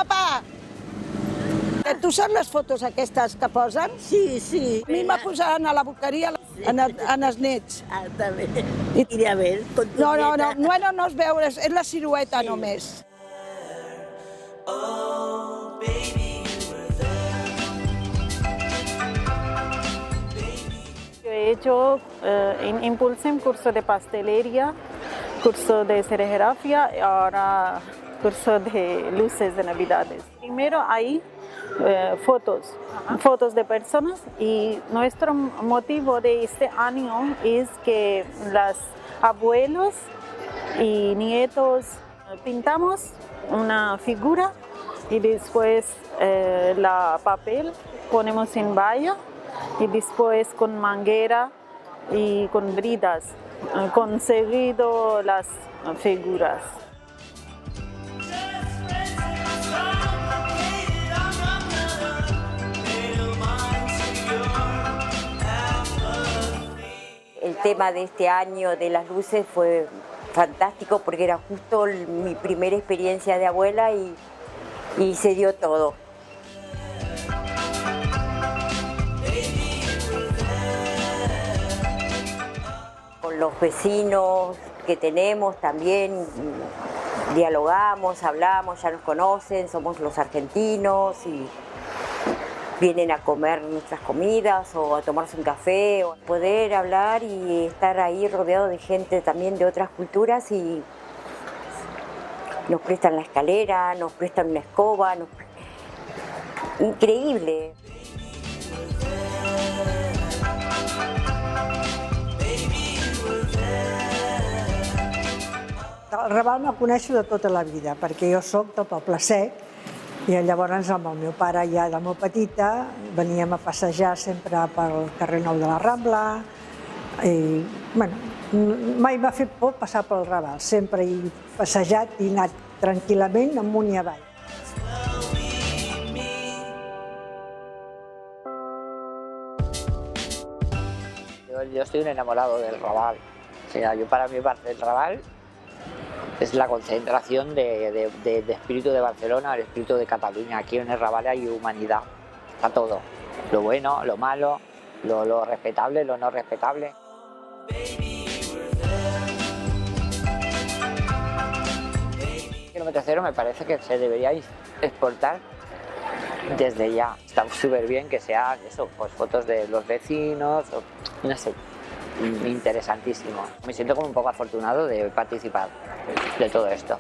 Guapa! Que tu saps les fotos aquestes que posen? Sí, sí. A mi me posaran a la boqueria en els nets. Ah, també. Iré a ver, con tu No, no, nieta. no, bueno, no es veu, és la silueta Sí. només. Yo he hecho en Impulsem curso de pastelería, curso de serigrafía y ahora curso de luces de Navidades. Primero hay fotos de personas y nuestro motivo de este año es que los abuelos y nietos pintamos una figura y después la papel ponemos en valla y después con manguera y con bridas conseguido las figuras. El tema de este año de las luces fue fantástico porque era justo mi primera experiencia de abuela y se dio todo. Con los vecinos que tenemos también dialogamos, hablamos, ya nos conocen, somos los argentinos y vienen a comer nuestras comidas o a tomarse un café, o poder hablar y estar ahí rodeado de gente también de otras culturas y nos prestan la escalera, nos prestan una escoba, increíble. El Raval me'l coneixo de tota la vida, perquè jo soc del Poble Sec i llavors amb el meu pare ja de molt petita veníem a passejar sempre pel carrer Nou de la Rambla i bueno, mai m'ha fet por passar pel Raval, sempre he passejat i anat tranquil·lament amunt i avall. Yo estoy un enamorado del Raval. O sea, yo para mí el Raval es la concentración de espíritu de Barcelona, el espíritu de Cataluña. Aquí en el Raval hay humanidad, está todo. Lo bueno, lo malo, lo respetable, lo no respetable. Kilómetro cero me parece que se debería exportar desde ya. Está súper bien que sean eso, pues fotos de los vecinos, no sé, interesantísimo. Me siento como un poco afortunado de participar de todo esto.